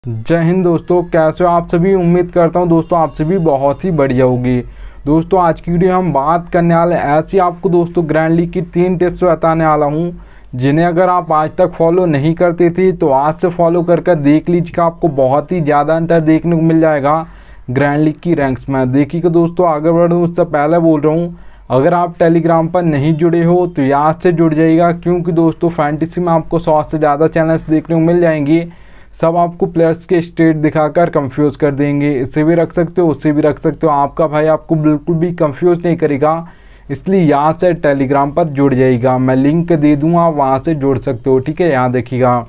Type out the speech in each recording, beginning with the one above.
जय हिंद दोस्तों, कैसे हो आप सभी। उम्मीद करता हूं दोस्तों आप सभी बहुत ही बढ़िया होगी। दोस्तों आज की वीडियो हम बात करने वाले ऐसी आपको दोस्तों ग्रैंड लीग की 3 टिप्स बताने वाला हूं, जिन्हें अगर आप आज तक फॉलो नहीं करते थे तो आज से फॉलो कर देख लीजिएगा। आपको बहुत ही ज़्यादा अंतर देखने को मिल जाएगा ग्रैंड लीग की रैंक्स में। देखिएगा दोस्तों, आगे बढ़ूँ उससे पहले बोल रहा हूँ, अगर आप टेलीग्राम पर नहीं जुड़े हो तो यहाँ से जुड़ जाइएगा, क्योंकि दोस्तों फैंटेसी में आपको 100 से ज़्यादा चैनल्स देखने को मिल जाएंगे। सब आपको प्लेयर्स के स्टेट दिखाकर कंफ्यूज कर देंगे। इसे भी रख सकते हो, उससे भी रख सकते हो। आपका भाई आपको बिल्कुल भी कंफ्यूज नहीं करेगा, इसलिए यहाँ से टेलीग्राम पर जुड़ जाइएगा। मैं लिंक दे दूँगा, वहाँ से जुड़ सकते हो। ठीक है, यहाँ देखिएगा।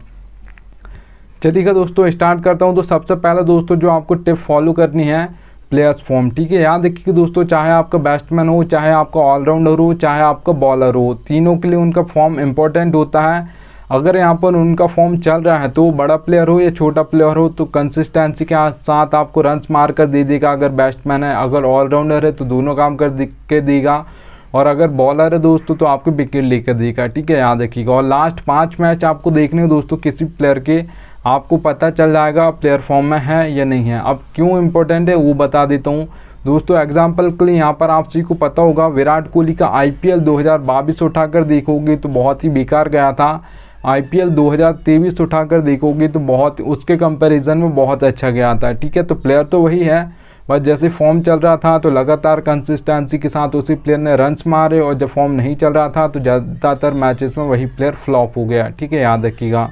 चलिएगा दोस्तों स्टार्ट करता हूँ। तो सबसे पहले दोस्तों जो आपको टिप फॉलो करनी है, प्लेयर्स फॉर्म। ठीक है, यहाँ देखिए दोस्तों, चाहे आपका बैट्समैन हो, चाहे आपका ऑलराउंडर हो, चाहे आपका बॉलर हो, तीनों के लिए उनका फॉर्म इंपॉर्टेंट होता है। अगर यहाँ पर उनका फॉर्म चल रहा है तो बड़ा प्लेयर हो या छोटा प्लेयर हो, तो कंसिस्टेंसी के साथ आपको रन्स मार कर दे देगा। अगर बैट्समैन है, अगर ऑलराउंडर है तो दोनों काम कर के देगा, और अगर बॉलर है दोस्तों तो आपको विकेट लेकर देगा। ठीक है, यहाँ देखिएगा। और लास्ट 5 मैच आपको देखने हो दोस्तों किसी प्लेयर के, आपको पता चल जाएगा प्लेयर फॉर्म में है या नहीं है। अब क्यों इंपॉर्टेंट है वो बता देता हूँ दोस्तों। एग्जाम्पल के लिए यहाँ पर आप सभी को पता होगा, विराट कोहली का IPL 2022 उठाकर देखोगे तो बहुत ही बेकार गया था। IPL 2023 उठाकर देखोगे तो बहुत उसके कंपैरिजन में बहुत अच्छा गया था। ठीक है, तो प्लेयर तो वही है, बस जैसे फॉर्म चल रहा था तो लगातार कंसिस्टेंसी के साथ उसी प्लेयर ने रन्स मारे, और जब फॉर्म नहीं चल रहा था तो ज़्यादातर मैचेस में वही प्लेयर फ्लॉप हो गया। ठीक है, याद रखिएगा।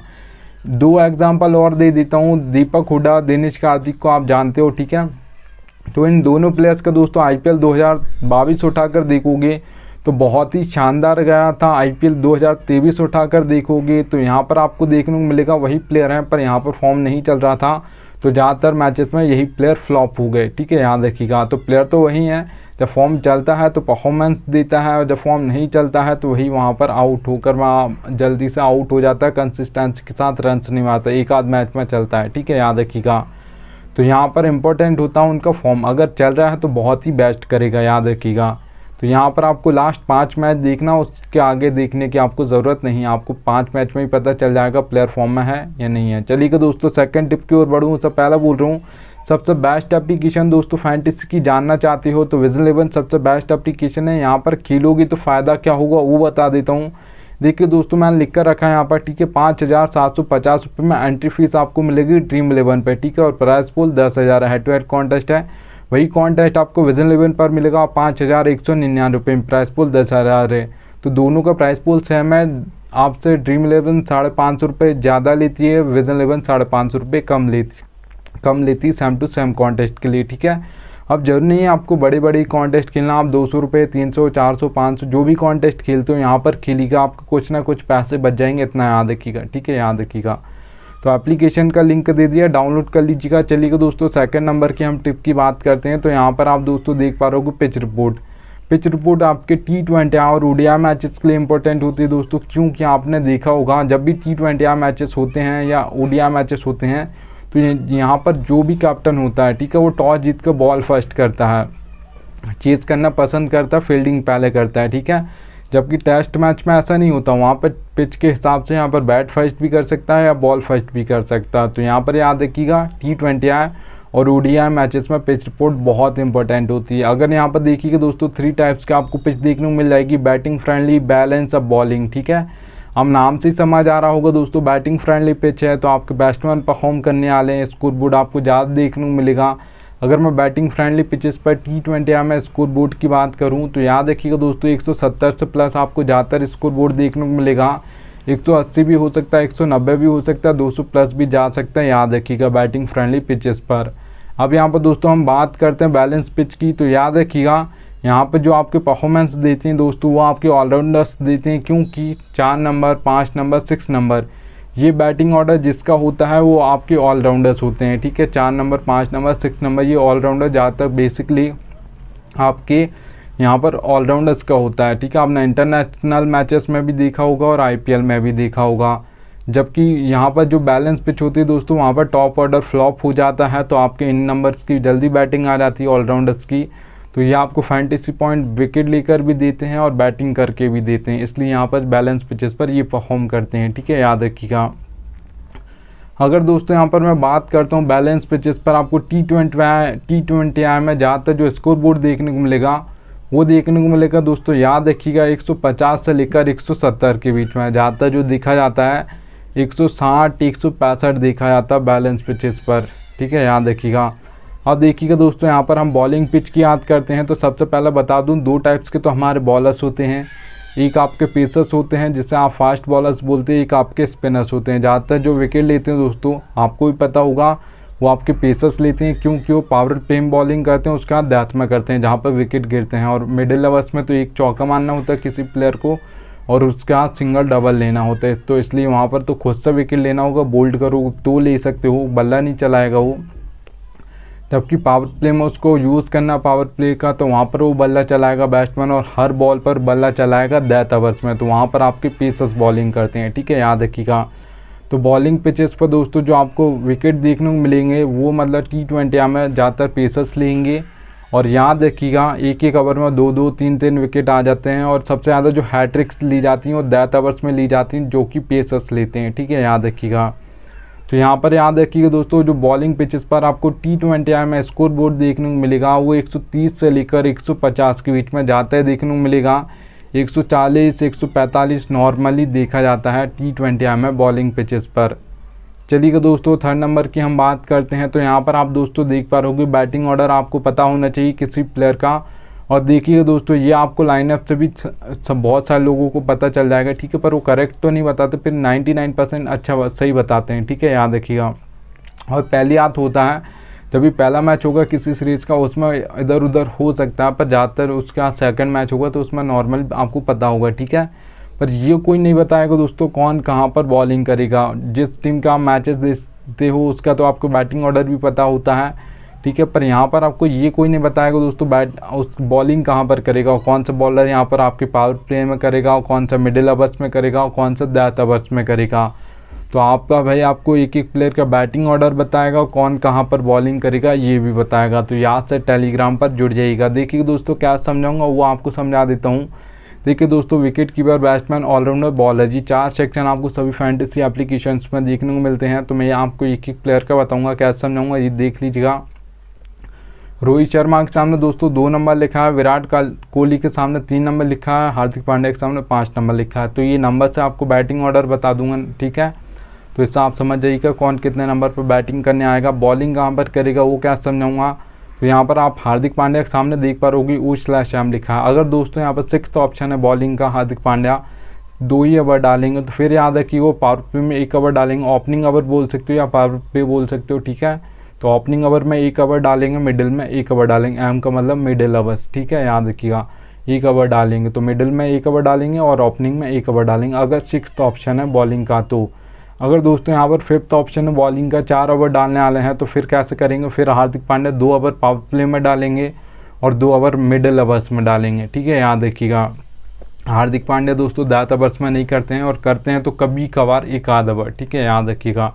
2 एग्जाम्पल और दे देता हूँ। दीपक हुड्डा, दिनेश कार्तिक को आप जानते हो। ठीक है, तो इन दोनों प्लेयर्स का दोस्तों IPL 2022 उठाकर देखोगे तो बहुत ही शानदार गया था। IPL 2023 उठाकर देखोगे तो यहाँ पर आपको देखने को मिलेगा वही प्लेयर हैं, पर यहाँ पर फॉर्म नहीं चल रहा था, तो ज़्यादातर मैचेस में यही प्लेयर फ्लॉप हो गए। ठीक है, यहाँ देखिएगा। तो प्लेयर तो वही है, जब फॉर्म चलता है तो परफॉर्मेंस देता है, और जब फॉर्म नहीं चलता है तो वही वहाँ पर आउट होकर वहाँ जल्दी से आउट हो जाता है। कंसिस्टेंसी के साथ रन्स नहीं आता, एक आध मैच में चलता है। ठीक है, यहाँ देखिएगा। तो यहाँ पर इंपॉर्टेंट होता है उनका फॉर्म, अगर चल रहा है तो बहुत ही बेस्ट करेगा। याद रखिएगा। तो यहाँ पर आपको लास्ट 5 मैच देखना, उसके आगे देखने की आपको ज़रूरत नहीं है। आपको 5 मैच में ही पता चल जाएगा प्लेयर फॉर्म में है या नहीं है। चलिए दोस्तों सेकंड टिप की ओर बढ़ूँ। उससे पहले बोल रहा हूँ, सबसे बेस्ट एप्लीकेशन दोस्तों फैंटेसी की जानना चाहते हो तो विजन 11 सबसे बेस्ट एप्लीकेशन है। यहाँ पर खेलोगी तो फ़ायदा क्या होगा वो बता देता हूँ। देखिए दोस्तों, मैंने लिख कर रखा है यहाँ पर। ठीक है, 5,750 रुपये में एंट्री फीस आपको मिलेगी ड्रीम 11 पर। ठीक है, और प्राइस पूल 10,000 है। हेड टू हेड कॉन्टेस्ट है, वही कॉन्टेस्ट आपको विजन 11 पर मिलेगा 5,199 रुपये में। प्राइस पूल 10,000 है, तो दोनों का प्राइस पूल सेम है। आपसे ड्रीम 11 550 रुपये ज़्यादा लेती है, विजन 11 550 रुपये कम लेती सेम टू सेम कॉन्टेस्ट के लिए। ठीक है, अब जरूरी नहीं है आपको बड़े बड़े कॉन्टेस्ट खेलना। आप 200 रुपये, 300, 400, 500 जो भी कॉन्टेस्ट खेलते हो यहाँ पर खेलिएगा, आपको कुछ ना कुछ पैसे बच जाएंगे, इतना याद रखिएगा। ठीक है, याद रखिएगा। तो एप्लीकेशन का लिंक दे दिया, डाउनलोड कर लीजिएगा। चलिएगा दोस्तों सेकंड नंबर की हम टिप की बात करते हैं। तो यहाँ पर आप दोस्तों देख पा रहे हो पिच रिपोर्ट। पिच रिपोर्ट आपके T20 और ODI मैचेस के लिए इंपॉर्टेंट होती है दोस्तों, क्योंकि आपने देखा होगा जब भी T20 मैचेस होते हैं या ODI मैचेस होते हैं तो यहाँ पर जो भी कैप्टन होता है, ठीक है, वो टॉस जीत कर बॉल फर्स्ट करता है, चेज़ करना पसंद करता है, फील्डिंग पहले करता है। ठीक है, जबकि टेस्ट मैच में ऐसा नहीं होता। वहाँ पर पिच के हिसाब से यहाँ पर बैट फर्स्ट भी कर सकता है या बॉल फर्स्ट भी कर सकता है। तो यहाँ पर याद रखिएगा T20 और ODI मैचेस में पिच रिपोर्ट बहुत इंपॉर्टेंट होती है। अगर यहाँ पर देखिएगा दोस्तों 3 टाइप्स का आपको पिच देखने को मिल जाएगी, बैटिंग फ्रेंडली, बैलेंस, अब बॉलिंग। ठीक है, अब नाम से ही समझ आ रहा होगा दोस्तों, बैटिंग फ्रेंडली पिच है तो आपके बैट्समैन परफॉर्म करने वाले हैं, स्कोर बोर्ड आपको ज़्यादा देखने को मिलेगा। अगर मैं बैटिंग फ्रेंडली पिचेस पर T20 में स्कोर बोर्ड की बात करूं तो याद रखिएगा दोस्तों 170 से प्लस आपको ज़्यादातर स्कोर बोर्ड देखने को मिलेगा। 180 भी हो सकता है, 190 भी हो सकता है, 200 प्लस भी जा सकता है। याद रखिएगा बैटिंग फ्रेंडली पिचेस पर। अब यहाँ पर दोस्तों हम बात करते हैं बैलेंस पिच की। तो याद रखिएगा यहाँ पर जो आपके परफॉर्मेंस देते हैं दोस्तों वो आपके ऑलराउंडर्स देते हैं, क्योंकि 4 नंबर, 5 नंबर, 6 नंबर ये बैटिंग ऑर्डर जिसका होता है वो आपके ऑलराउंडर्स होते हैं। ठीक है, 4 नंबर, 5 नंबर, 6 नंबर ये ऑलराउंडर ज़्यादातर बेसिकली आपके यहाँ पर ऑलराउंडर्स का होता है। ठीक है, आपने इंटरनेशनल मैचेस में भी देखा होगा और IPL में भी देखा होगा। जबकि यहाँ पर जो बैलेंस पिच होती है दोस्तों वहाँ पर टॉप ऑर्डर फ्लॉप हो जाता है, तो आपके इन नंबर्स की जल्दी बैटिंग आ जाती है ऑलराउंडर्स की। तो ये आपको फैंटेसी पॉइंट विकेट लेकर भी देते हैं और बैटिंग करके भी देते हैं, इसलिए यहाँ पर बैलेंस पिचेस पर ये परफॉर्म करते हैं। ठीक है, याद रखिएगा। अगर दोस्तों यहाँ पर मैं बात करता हूँ बैलेंस पिचेस पर, आपको T20I में ज़्यादातर जो स्कोर बोर्ड देखने को मिलेगा वो देखने को मिलेगा दोस्तों, याद रखिएगा 150 से लेकर 170 के बीच में ज़्यादातर जो देखा जाता है। 160 165 देखा जाता है बैलेंस पिचेस पर, ठीक है, याद रखिएगा। अब देखिएगा दोस्तों यहाँ पर हम बॉलिंग पिच की याद करते हैं तो सबसे पहले बता दूँ 2 टाइप्स के तो हमारे बॉलर्स होते हैं। एक आपके पेसर्स होते हैं जिसे आप फास्ट बॉलर्स बोलते हैं, एक आपके स्पिनर्स होते हैं। ज़्यादातर जो विकेट लेते हैं दोस्तों आपको भी पता होगा वो आपके पेसर्स लेते हैं, क्योंकि वो पावर प्ले में बॉलिंग करते हैं, उसके बाद डेथ में करते हैं जहाँ पर विकेट गिरते हैं। और मिडिल ओवर्स में तो एक चौका मारना होता है किसी प्लेयर को और उसके बाद सिंगल डबल लेना होता है, तो इसलिए वहाँ पर तो खुद से विकेट लेना होगा, बोल्ड करो तो ले सकते हो, बल्ला नहीं चलाएगा वो। जबकि पावर प्ले में उसको यूज़ करना पावर प्ले का, तो वहाँ पर वो बल्ला चलाएगा बैट्समैन और हर बॉल पर बल्ला चलाएगा डेथ ओवर्स में, तो वहाँ पर आपके पेसर्स बॉलिंग करते हैं, ठीक है, याद रखिएगा। तो बॉलिंग पिचेस पर दोस्तों जो आपको विकेट देखने को मिलेंगे वो मतलब T20 में ज़्यादातर पेसर्स लेंगे। और याद रखिएगा एक एक ओवर में 2-2 3-3 विकेट आ जाते हैं, और सबसे ज़्यादा जो हैट्रिक्स ली जाती हैं वो डेथ ओवर्स में ली जाती हैं जो कि पेसर्स लेते हैं, ठीक है, याद रखिएगा। तो यहाँ पर याद रखिएगा दोस्तों जो बॉलिंग पिचेस पर आपको T20 में स्कोर बोर्ड देखने को मिलेगा वो 130 से लेकर 150 के बीच में जाता है देखने को मिलेगा। 140 145 नॉर्मली देखा जाता है T20 में बॉलिंग पिचेस पर। चलिएगा दोस्तों 3rd नंबर की हम बात करते हैं। तो यहाँ पर आप दोस्तों देख पा रहे होगे बैटिंग ऑर्डर आपको पता होना चाहिए किसी प्लेयर का, और देखिएगा दोस्तों ये आपको लाइनअप से भी बहुत सारे लोगों को पता चल जाएगा, ठीक है, पर वो करेक्ट तो नहीं बताते, फिर 99% अच्छा सही बताते हैं, ठीक है, याद रखिएगा। और पहली बात होता है जब भी पहला मैच होगा किसी सीरीज़ का उसमें इधर उधर हो सकता है, पर ज़्यादातर उसका सेकंड मैच होगा तो उसमें नॉर्मल आपको पता होगा, ठीक है। पर ये कोई नहीं बताएगा दोस्तों कौन कहाँ पर बॉलिंग करेगा। जिस टीम का आप मैचेस देखते हो उसका तो आपको बैटिंग ऑर्डर भी पता होता है, ठीक है, पर यहाँ पर आपको ये कोई नहीं बताएगा दोस्तों उस बॉलिंग कहाँ पर करेगा और कौन सा बॉलर यहाँ पर आपके पावर प्ले में करेगा और कौन सा मिडिल ओवर्स में करेगा और कौन सा डेथ ओवर्स में करेगा। तो आपका भाई आपको एक एक प्लेयर का बैटिंग ऑर्डर बताएगा, कौन कहाँ पर बॉलिंग करेगा ये भी बताएगा। तो याद से टेलीग्राम पर जुड़ जाइएगा। देखिए दोस्तों क्या समझाऊंगा वो आपको समझा देता हूँ। देखिए दोस्तों wicket keeper, batsman, all rounder, bowler, जी 4 सेक्शन आपको सभी फैंटेसी एप्लीकेशंस में देखने को मिलते हैं। तो मैं आपको एक एक प्लेयर का बताऊँगा, क्या समझाऊँगा ये देख लीजिएगा। रोहित शर्मा के सामने दोस्तों 2 नंबर लिखा है, विराट कोहली के सामने 3 नंबर लिखा है, हार्दिक पांड्या के सामने 5 नंबर लिखा है। तो ये नंबर से आपको बैटिंग ऑर्डर बता दूंगा, ठीक है। तो इससे आप समझ जाइएगा कौन कितने नंबर पर बैटिंग करने आएगा। बॉलिंग कहाँ पर करेगा वो क्या समझाऊंगा। तो यहाँ पर आप हार्दिक पांड्या के सामने देख पा रहोगे U/M लिखा है। अगर दोस्तों यहाँ पर 6th ऑप्शन है बॉलिंग का, हार्दिक पांड्या 2 ही ओवर डालेंगे, तो फिर याद है कि वो पावर प्ले में 1 ओवर डालेंगे। ओपनिंग ओवर बोल सकते हो या पावर प्ले बोल सकते हो, ठीक है। तो ओपनिंग ओवर में 1 ओवर डालेंगे, मिडिल में 1 ओवर डालेंगे, एम का मतलब मिडिल ओवर्स, ठीक है, याद रखिएगा। 1 ओवर डालेंगे तो मिडिल में 1 ओवर डालेंगे और ओपनिंग में 1 ओवर डालेंगे अगर 6th ऑप्शन है बॉलिंग का। तो अगर दोस्तों यहाँ पर 5th ऑप्शन है बॉलिंग का, 4 ओवर डालने वाले हैं, तो फिर कैसे करेंगे, फिर Hardik Pandya 2 over power play में डालेंगे और 2 ओवर मिडिल ओवर्स में डालेंगे, ठीक है, याद रखिएगा। हार्दिक पांड्या दोस्तों डेथ ओवर्स में नहीं करते हैं, और करते हैं तो कभी कभार 1 आध ओवर, ठीक है, याद रखिएगा।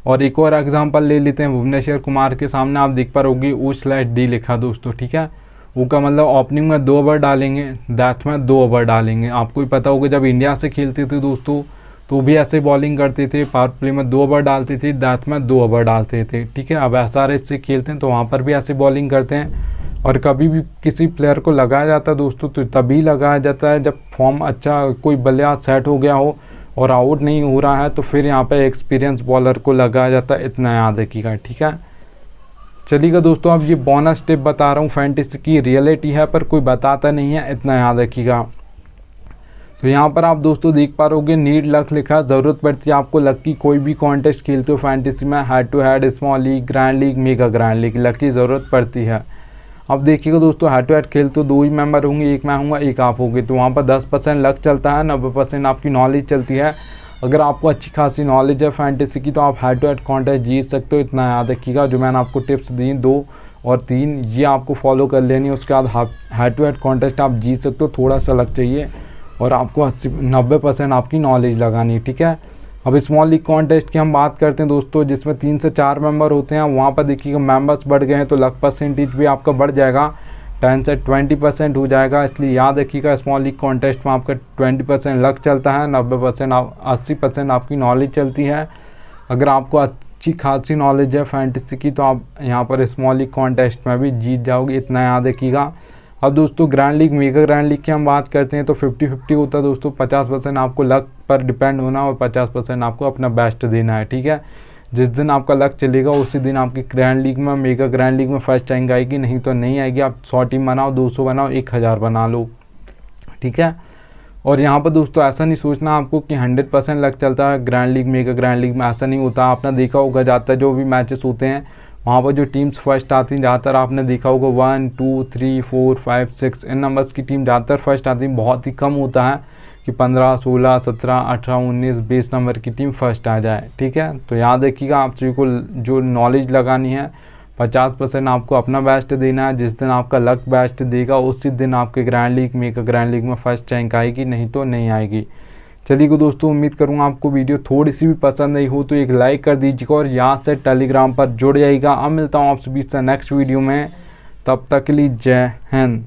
और एक और एग्जांपल ले लेते हैं, भुवनेश्वर कुमार के सामने आप देख पा रहोगे U/D लिखा दोस्तों, ठीक है। वो का मतलब ओपनिंग में 2 ओवर डालेंगे, डेथ में 2 ओवर डालेंगे। आपको भी पता होगा जब इंडिया से खेलते थे दोस्तों तो भी ऐसे बॉलिंग करते थे, पावर प्ले में 2 ओवर डालते थे, डेथ में 2 ओवर डालते थे, ठीक है। अब SRH से खेलते हैं तो वहाँ पर भी ऐसे बॉलिंग करते हैं। और कभी भी किसी प्लेयर को लगाया जाता है दोस्तों तो तभी लगाया जाता है जब फॉर्म अच्छा, कोई बल्लेबाज सेट हो गया हो और आउट नहीं हो रहा है, तो फिर यहाँ पे एक्सपीरियंस बॉलर को लगाया जाता है, इतना याद रखिएगा, ठीक है। चलिएगा दोस्तों अब ये बोनस टिप बता रहा हूँ, फैंटेसी की रियलिटी है पर कोई बताता नहीं है, इतना याद रखिएगा। तो यहाँ पर आप दोस्तों देख पा रहोगे नीड लक लिखा, ज़रूरत पड़ती है आपको लक की। कोई भी कॉन्टेस्ट खेलते हो फैंटेसी में, head to head, small league, grand league, mega grand league, luck की ज़रूरत पड़ती है। अब देखिएगा दोस्तों हेड टू हेड खेलते हो 2 ही मेंबर होंगे, एक मैं हूँगा एक आप होंगे, तो वहाँ पर 10% लक चलता है, 90% आपकी नॉलेज चलती है। अगर आपको अच्छी खासी नॉलेज है फैंटेसी की तो आप हेड टू हेड कॉन्टेस्ट जीत सकते हो, इतना याद रखिएगा। जो मैंने आपको टिप्स दी 2 और 3 ये आपको फॉलो कर लेनी है, उसके बाद हेड टू हेड कॉन्टेस्ट आप जीत सकते हो। थोड़ा सा लक चाहिए और आपको 80-90% आपकी नॉलेज लगानी है, ठीक है। अब स्मॉल लीग कॉन्टेस्ट की हम बात करते हैं दोस्तों, जिसमें 3 से 4 मेंबर होते हैं। वहाँ पर देखिएगा मेंबर्स बढ़ गए हैं तो लक परसेंटेज भी आपका बढ़ जाएगा, 10 से 20% हो जाएगा। इसलिए याद रखिएगा स्मॉल लीग कॉन्टेस्ट में आपका 20% लक चलता है, 90% 80% आपकी नॉलेज चलती है। अगर आपको अच्छी खासी नॉलेज है फैंटेसी की तो आप यहाँ पर स्मॉल लीग कॉन्टेस्ट में भी जीत जाओगे, इतना याद रखिएगा। अब दोस्तों grand league, mega grand league की हम बात करते हैं तो 50-50 होता है दोस्तों। 50% आपको लक पर डिपेंड होना और 50% आपको अपना बेस्ट देना है, ठीक है। जिस दिन आपका लक चलेगा उसी दिन आपकी ग्रैंड लीग में, मेगा ग्रैंड लीग में फर्स्ट रैंक आएगी, नहीं तो नहीं आएगी। आप 100 टीम बनाओ, 200 बनाओ, 1000 बना लो, ठीक है। और यहाँ पर दोस्तों ऐसा नहीं सोचना आपको कि 100% लक चलता है grand league, mega grand league में, ऐसा नहीं होता। आपने देखा होगा ज़्यादातर जो भी मैचेस होते हैं वहाँ पर जो टीम्स फर्स्ट आती हैं, ज़्यादातर आपने देखा होगा 1 2 3 4 5 6 इन नंबर्स की टीम ज़्यादातर फर्स्ट आती है। बहुत ही कम होता है कि 15 16 17 18 19 20 नंबर की टीम फर्स्ट आ जाए, ठीक है। तो याद रखिएगा आप सभी को जो नॉलेज लगानी है 50% आपको अपना बेस्ट देना है। जिस दिन आपका लक बेस्ट देगा उसी दिन आपके grand league, mega grand league में फर्स्ट रैंक आएगी, नहीं तो नहीं आएगी। चलिए दोस्तों, उम्मीद करूँगा आपको वीडियो थोड़ी सी भी पसंद आई हो तो एक लाइक कर दीजिएगा और यहाँ से टेलीग्राम पर जुड़ जाइएगा। अब मिलता हूँ आप सभी से नेक्स्ट वीडियो में, तब तक के लिए जय हिंद।